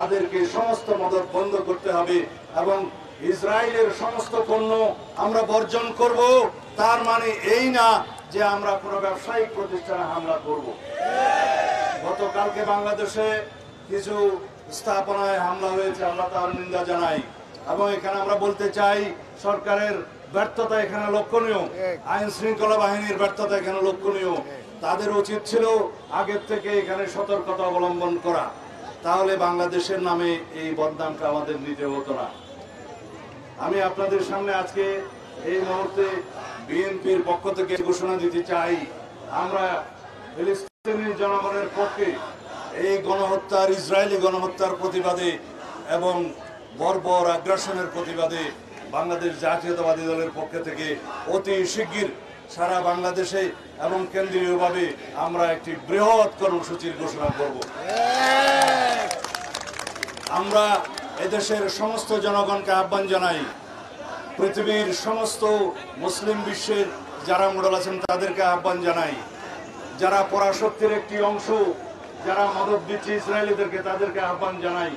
তাদেরকে সমস্ত মদত বন্ধ করতে হবে এবং ইসরায়েলের সমস্ত পণ্য আমরা বর্জন করব। তার মানে এই না যে আমরা কোনো ব্যবসায়িক প্রতিষ্ঠানে হামলা করব। গতকালকে বাংলাদেশে কিছু স্থাপনায় হামলা হয়েছে, আমরা তার নিন্দা জানাই এবং এখানে আমরা বলতে চাই সরকারের ব্যর্থতা এখানে লক্ষণীয়, আইন শৃঙ্খলা বাহিনীর ব্যর্থতা এখানে লক্ষণীয়। তাদের উচিত ছিল আগের থেকে এখানে সতর্কতা অবলম্বন করা, তাহলে বাংলাদেশের নামে এই বদনামটা আমাদের নিতে হতো না। আমি আপনাদের সামনে আজকে এই মুহূর্তে বিএনপির পক্ষ থেকে ঘোষণা দিতে চাই, আমরা ফিলিস্তিনি জনগণের পক্ষে এই গণহত্যার, ইসরায়েলি গণহত্যার প্রতিবাদে এবং বর্বর আগ্রাসনের প্রতিবাদে বাংলাদেশ জাতীয়তাবাদী দলের পক্ষ থেকে অতি শিগগির সারা বাংলাদেশে এবং কেন্দ্রীয়ভাবে আমরা একটি বৃহৎ কর্মসূচির ঘোষণা করব। আমরা এদেশের সমস্ত জনগণকে আহ্বান জানাই, পৃথিবীর সমস্ত মুসলিম বিশ্বের যারা মোড়ল আছেন তাদেরকে আহ্বান জানাই, যারা পরাশক্তির একটি অংশ, যারা মদত দিচ্ছে ইসরায়েলিদেরকে, তাদেরকে আহ্বান জানাই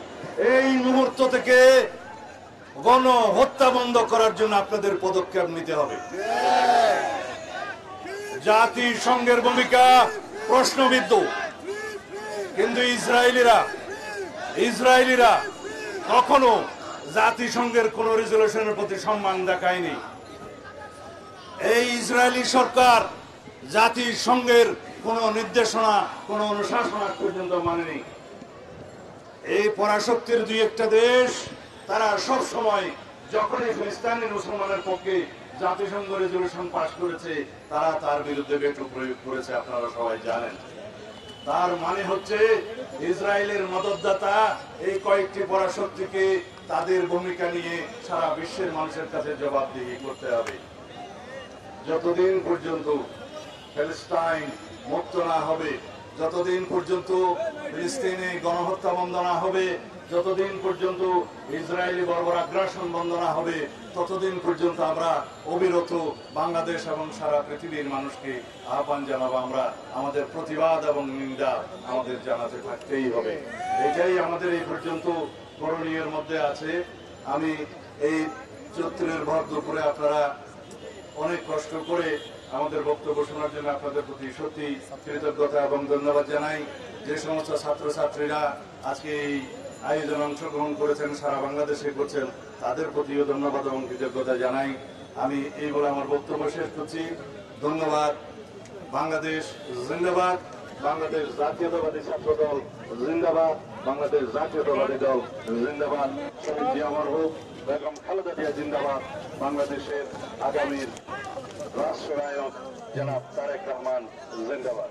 এই মুহূর্ত থেকে গণহত্যা বন্ধ করার জন্য আপনাদের পদক্ষেপ নিতে হবে। জাতিসংঘের ভূমিকা প্রশ্নবিদ্ধ, কিন্তু ইসরায়েলিরা কখনো জাতিসংঘের কোন রেজলিউশনের প্রতি সম্মান দেখায়নি। এই ইসরায়েলি সরকার জাতিসংঘের কোন নির্দেশনা, কোন অনুশাসন পর্যন্ত মানেনি। এই পরাশক্তির দুই একটা দেশ তারা সব সময় যখনই ফিলিস্তিনি মুসলমানের পক্ষে জাতিসংঘ রেজলিউশন পাশ করেছে, তারা তার বিরুদ্ধে ভেটো প্রয়োগ করেছে, আপনারা সবাই জানেন। তার মানে হচ্ছে ইসরায়েলের মদতদাতা এই কয়েকটি পরাশক্তিকে তাদের ভূমিকা নিয়ে সারা বিশ্বের মানুষের কাছে জবাবদিহি করতে হবে। যতদিন পর্যন্ত প্যালেস্টাইন মুক্ত না হবে, যতদিন পর্যন্ত ফিলিস্তিনে গণহত্যা বন্ধ না হবে, যতদিন পর্যন্ত ইসরায়েলি বর্বর আগ্রাসন বন্ধ না হবে, ততদিন পর্যন্ত আমরা অবিরত বাংলাদেশ এবং সারা পৃথিবীর মানুষকে আহ্বান জানাবো, আমরা আমাদের প্রতিবাদ এবং নিন্দা আমাদের জানাতে থাকতেই হবে। এটাই আমাদের এই পর্যন্ত করণীয়ের মধ্যে আছে। আমি এই চৈত্রের ভর দুপুরে আপনারা অনেক কষ্ট করে আমাদের বক্তব্য শোনার জন্য আপনাদের প্রতি সত্যি কৃতজ্ঞতা এবং ধন্যবাদ জানাই। যে সমস্ত ছাত্রছাত্রীরা আজকে এই আয়োজনে অংশগ্রহণ করেছেন, সারা বাংলাদেশে করছেন, তাদের প্রতিও ধন্যবাদ এবং কৃতজ্ঞতা জানাই। আমি এই বলে আমার বক্তব্য শেষ করছি। ধন্যবাদ। বাংলাদেশ জিন্দাবাদ, বাংলাদেশ জাতীয়তাবাদী ছাত্র দল জিন্দাবাদ, বাংলাদেশ জাতীয়তাবাদী দল জিন্দাবাদ, শহীদ জিয়া মরহুম বেগম খালেদা জিয়া জিন্দাবাদ, বাংলাদেশের আগামীর রাষ্ট্রনায়ক জনাব তারেক রহমান জিন্দাবাদ।